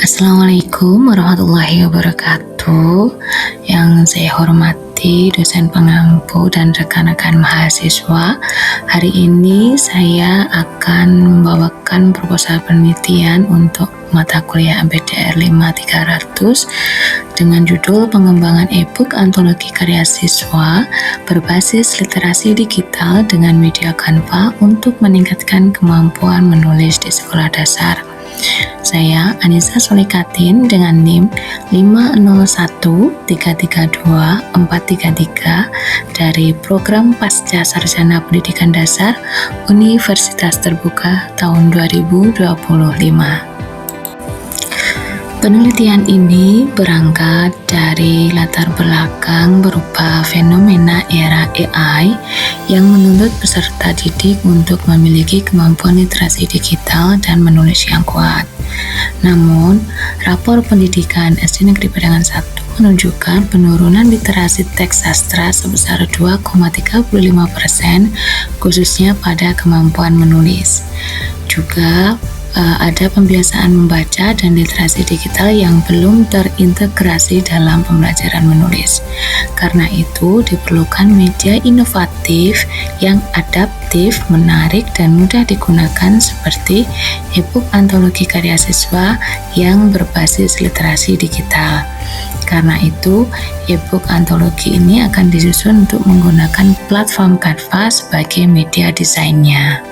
Assalamualaikum warahmatullahi wabarakatuh. Yang saya hormati dosen pengampu dan rekan-rekan mahasiswa, hari ini saya akan membawakan proposal penelitian untuk mata kuliah MPDR 5300 dengan judul Pengembangan e-book antologi karya siswa berbasis literasi digital dengan media Canva untuk meningkatkan kemampuan menulis di sekolah dasar. Saya Anissa Solikatin dengan NIM 501332433 dari Program Pasca Sarjana Pendidikan Dasar Universitas Terbuka tahun 2025. Penelitian ini berangkat dari latar belakang berupa fenomena era AI yang menuntut peserta didik untuk memiliki kemampuan literasi digital dan menulis yang kuat. Namun, rapor pendidikan SD Negeri Padangan 1 menunjukkan penurunan literasi teks sastra sebesar 2,35%, khususnya pada kemampuan menulis. Juga ada pembiasaan membaca dan literasi digital yang belum terintegrasi dalam pembelajaran menulis. Karena itu, diperlukan media inovatif yang adaptif, menarik, dan mudah digunakan seperti e-book antologi karya siswa yang berbasis literasi digital. Karena itu, e-book antologi ini akan disusun untuk menggunakan platform Canva sebagai media desainnya.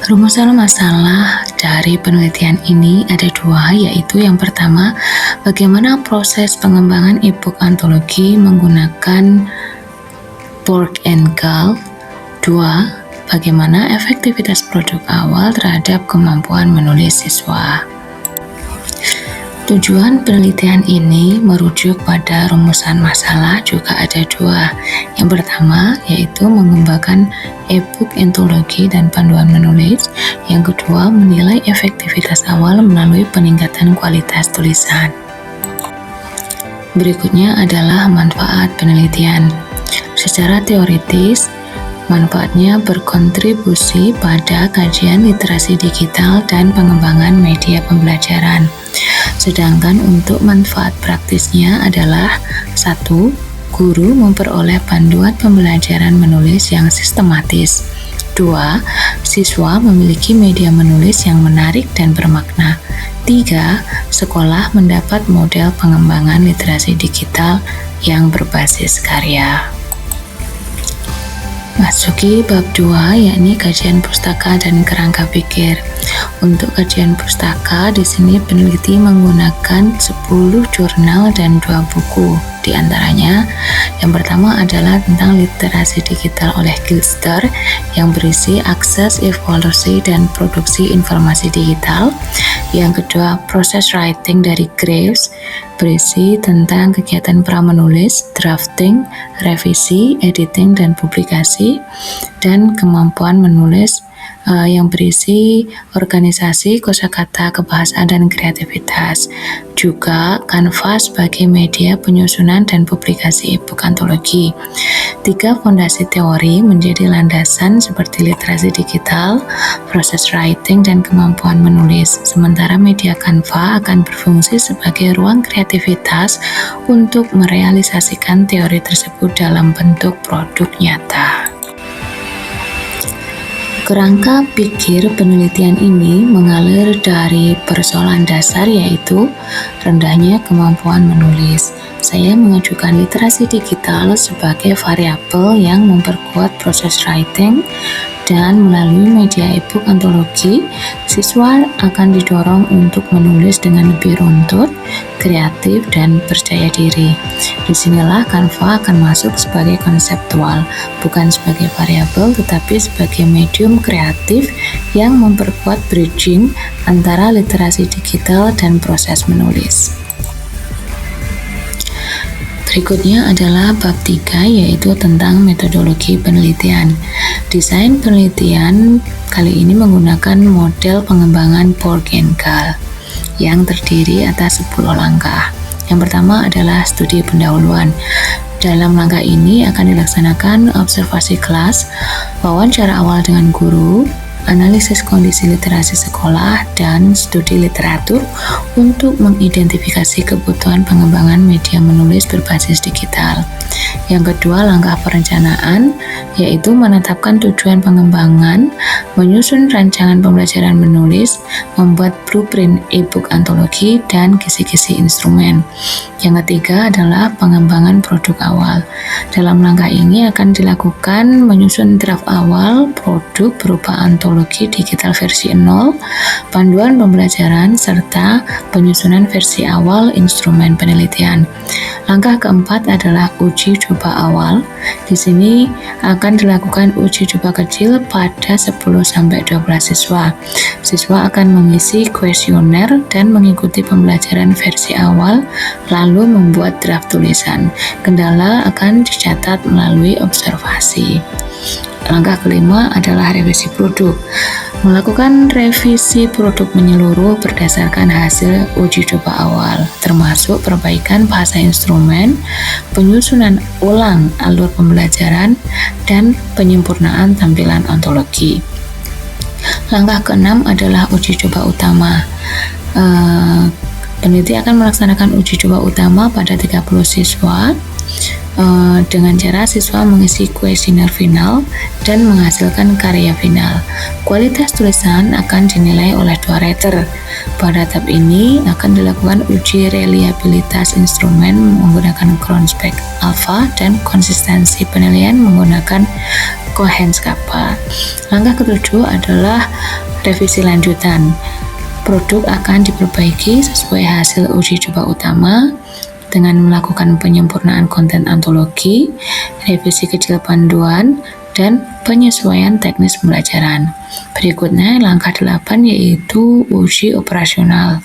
Rumusan masalah dari penelitian ini ada dua, yaitu yang pertama, bagaimana proses pengembangan e-book antologi menggunakan Bourke and Gall. Dua, bagaimana efektivitas produk awal terhadap kemampuan menulis siswa. Tujuan penelitian ini merujuk pada rumusan masalah juga ada dua. Yang pertama yaitu mengembangkan e-book antologi dan panduan menulis. Yang kedua, menilai efektivitas awal melalui peningkatan kualitas tulisan. Berikutnya adalah manfaat penelitian. Secara teoritis, manfaatnya berkontribusi pada kajian literasi digital dan pengembangan media pembelajaran. Sedangkan untuk manfaat praktisnya adalah 1. Guru memperoleh panduan pembelajaran menulis yang sistematis. 2. Siswa memiliki media menulis yang menarik dan bermakna. 3. Sekolah mendapat model pengembangan literasi digital yang berbasis karya. Masuki bab 2, yakni kajian pustaka dan kerangka pikir. Untuk kajian pustaka, di sini peneliti menggunakan 10 jurnal dan 2 buku. Di antaranya, yang pertama adalah tentang literasi digital oleh Gilster yang berisi akses, evaluasi, dan produksi informasi digital. Yang kedua, proses writing dari Graves berisi tentang kegiatan pra-menulis, drafting, revisi, editing, dan publikasi, dan kemampuan menulis yang berisi organisasi, kosakata, kebahasaan, dan kreativitas. Juga Canva sebagai media penyusunan dan publikasi e-book antologi. 3 fondasi teori menjadi landasan seperti literasi digital, proses writing, dan kemampuan menulis. Sementara media Canva akan berfungsi sebagai ruang kreativitas untuk merealisasikan teori tersebut dalam bentuk produk nyata. Kerangka pikir penelitian ini mengalir dari persoalan dasar, yaitu rendahnya kemampuan menulis. Saya mengajukan literasi digital sebagai variabel yang memperkuat proses writing, dan melalui media e-book antologi, siswa akan didorong untuk menulis dengan lebih runtut, kreatif, dan percaya diri. Disinilah Canva akan masuk sebagai konseptual, bukan sebagai variabel, tetapi sebagai medium kreatif yang memperkuat bridging antara literasi digital dan proses menulis. Berikutnya adalah bab 3, yaitu tentang metodologi penelitian. Desain penelitian kali ini menggunakan model pengembangan Bourke and Gall yang terdiri atas 10 langkah. Yang pertama adalah studi pendahuluan. Dalam langkah ini akan dilaksanakan observasi kelas, wawancara awal dengan guru, analisis kondisi literasi sekolah, dan studi literatur untuk mengidentifikasi kebutuhan pengembangan media menulis berbasis digital. Yang kedua, langkah perencanaan, yaitu menetapkan tujuan pengembangan, menyusun rancangan pembelajaran menulis, membuat blueprint e-book antologi, dan kisi-kisi instrumen. Yang ketiga adalah pengembangan produk awal. Dalam langkah ini akan dilakukan menyusun draft awal produk berupa antologi digital versi 0, panduan pembelajaran, serta penyusunan versi awal instrumen penelitian. Langkah keempat adalah uji coba awal. Di sini akan dilakukan uji coba kecil pada 10-12 siswa. Siswa akan mengisi kuesioner dan mengikuti pembelajaran versi awal, lalu membuat draft tulisan. Kendala akan dicatat melalui observasi. Langkah kelima adalah revisi produk. Melakukan revisi produk menyeluruh berdasarkan hasil uji coba awal, termasuk perbaikan bahasa instrumen, penyusunan ulang alur pembelajaran, dan penyempurnaan tampilan ontologi. Langkah keenam adalah uji coba utama. Peneliti akan melaksanakan uji coba utama pada 30 siswa dengan cara siswa mengisi kuesioner final dan menghasilkan karya final. Kualitas tulisan akan dinilai oleh 2 rater. Pada tahap ini akan dilakukan uji reliabilitas instrumen menggunakan Cronspec Alpha dan konsistensi penilaian menggunakan Cohen's Kappa. Langkah ketujuh adalah revisi lanjutan. Produk akan diperbaiki sesuai hasil uji coba utama dengan melakukan penyempurnaan konten antologi, revisi kecil panduan, dan penyesuaian teknis pembelajaran. Berikutnya langkah 8 yaitu uji operasional.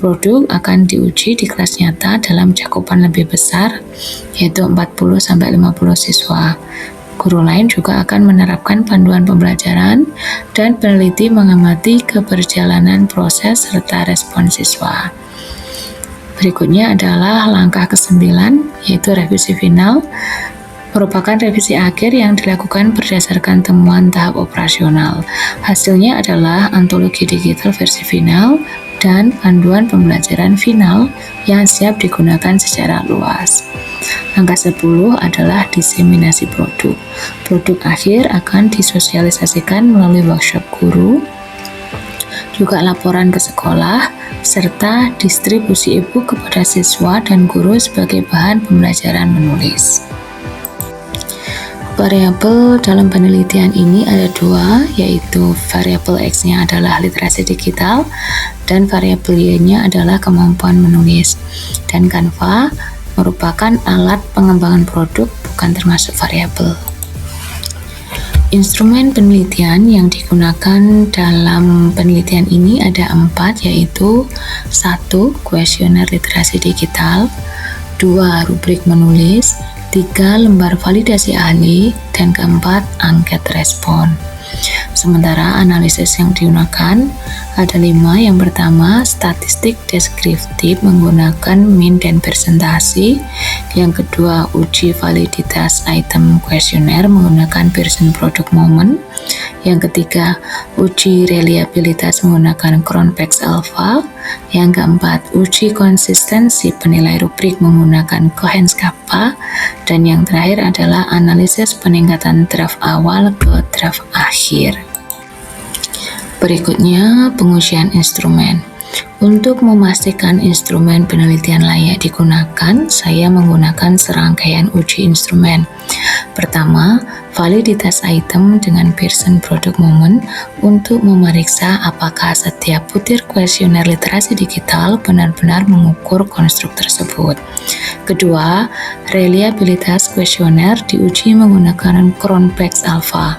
Produk akan diuji di kelas nyata dalam cakupan lebih besar, yaitu 40-50 siswa. Guru lain juga akan menerapkan panduan pembelajaran dan peneliti mengamati keberjalanan proses serta respon siswa. Berikutnya adalah langkah ke-9, yaitu revisi final, merupakan revisi akhir yang dilakukan berdasarkan temuan tahap operasional. Hasilnya adalah antologi digital versi final dan panduan pembelajaran final yang siap digunakan secara luas. Langkah 10 adalah diseminasi produk. Produk akhir akan disosialisasikan melalui workshop guru, juga laporan ke sekolah, serta distribusi e-book kepada siswa dan guru sebagai bahan pembelajaran menulis. Variabel dalam penelitian ini ada 2, yaitu variabel X-nya adalah literasi digital dan variabel Y-nya adalah kemampuan menulis. Dan Canva merupakan alat pengembangan produk, bukan termasuk variabel. Instrumen penelitian yang digunakan dalam penelitian ini ada 4, yaitu 1. Kuesioner literasi digital, 2. Rubrik menulis, 3. Lembar validasi ahli, dan keempat, angket respon. Sementara analisis yang digunakan ada 5. Yang pertama, statistik deskriptif menggunakan min dan persentase. Yang kedua, uji validitas item kuesioner menggunakan Pearson Product Moment. Yang ketiga, uji reliabilitas menggunakan Cronspec Alpha. Yang keempat, uji konsistensi penilai rubrik menggunakan Cohen's Kappa. Dan yang terakhir adalah analisis peningkatan draft awal ke draft akhir. Berikutnya, pengujian instrumen. Untuk memastikan instrumen penelitian layak digunakan, saya menggunakan serangkaian uji instrumen. Pertama, validitas item dengan Pearson Product Moment untuk memeriksa apakah setiap butir kuesioner literasi digital benar-benar mengukur konstruk tersebut. Kedua, reliabilitas kuesioner diuji menggunakan Cronspec Alpha.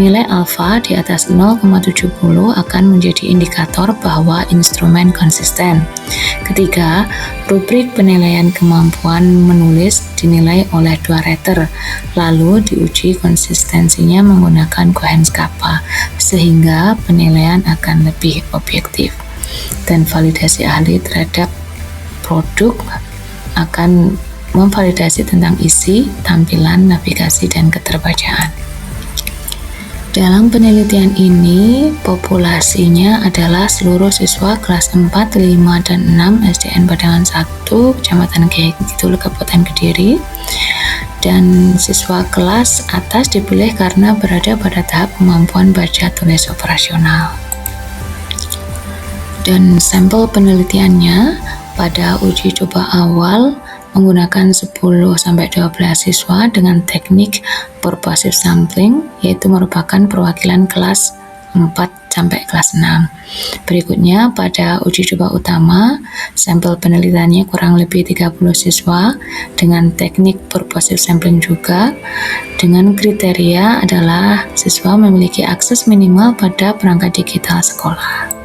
Nilai alfa di atas 0,70 akan menjadi indikator bahwa instrumen konsisten. Ketiga, rubrik penilaian kemampuan menulis dinilai oleh 2 rater, lalu diuji konsistensinya menggunakan Cohen's Kappa, sehingga penilaian akan lebih objektif. Dan validasi ahli terhadap produk akan memvalidasi tentang isi, tampilan, navigasi, dan keterbacaan. Dalam penelitian ini, populasinya adalah seluruh siswa kelas 4, 5, dan 6 SDN Padangan 1, Kecamatan Kidul, Kabupaten Kediri. Dan siswa kelas atas dipilih karena berada pada tahap kemampuan baca tulis operasional. Dan sampel penelitiannya pada uji coba awal menggunakan 10-12 siswa dengan teknik purposive sampling, yaitu merupakan perwakilan kelas 4 sampai kelas 6. Berikutnya pada uji coba utama, sampel penelitiannya kurang lebih 30 siswa dengan teknik purposive sampling juga, dengan kriteria adalah siswa memiliki akses minimal pada perangkat digital sekolah.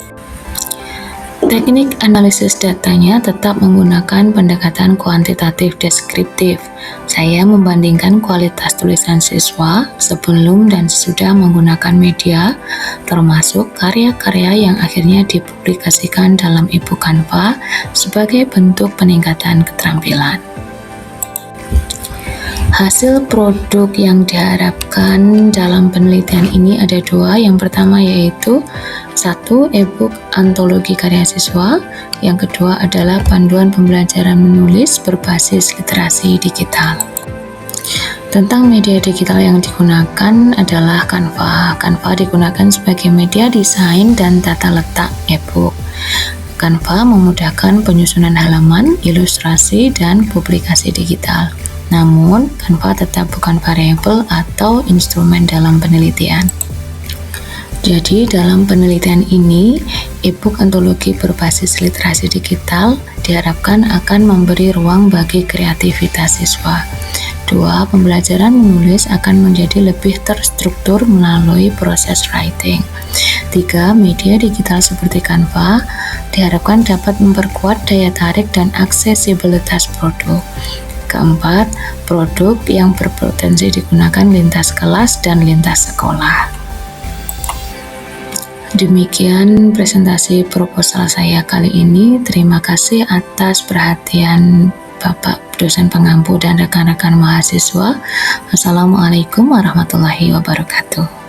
Teknik analisis datanya tetap menggunakan pendekatan kuantitatif deskriptif. Saya membandingkan kualitas tulisan siswa sebelum dan sesudah menggunakan media, termasuk karya-karya yang akhirnya dipublikasikan dalam e-book Canva sebagai bentuk peningkatan keterampilan. Hasil produk yang diharapkan dalam penelitian ini ada dua. Yang pertama yaitu 1. E-book antologi karya siswa. Yang kedua adalah panduan pembelajaran menulis berbasis literasi digital. Tentang media digital yang digunakan adalah Canva. Canva digunakan sebagai media desain dan tata letak e-book. Canva memudahkan penyusunan halaman, ilustrasi, dan publikasi digital. Namun, Canva tetap bukan variabel atau instrumen dalam penelitian. Jadi, dalam penelitian ini, e-book antologi berbasis literasi digital diharapkan akan memberi ruang bagi kreativitas siswa. 2. Pembelajaran menulis akan menjadi lebih terstruktur melalui proses writing. 3. Media digital seperti Canva diharapkan dapat memperkuat daya tarik dan aksesibilitas produk. Keempat, produk yang berpotensi digunakan lintas kelas dan lintas sekolah. Demikian presentasi proposal saya kali ini. Terima kasih atas perhatian Bapak dosen pengampu dan rekan-rekan mahasiswa. Wassalamualaikum warahmatullahi wabarakatuh.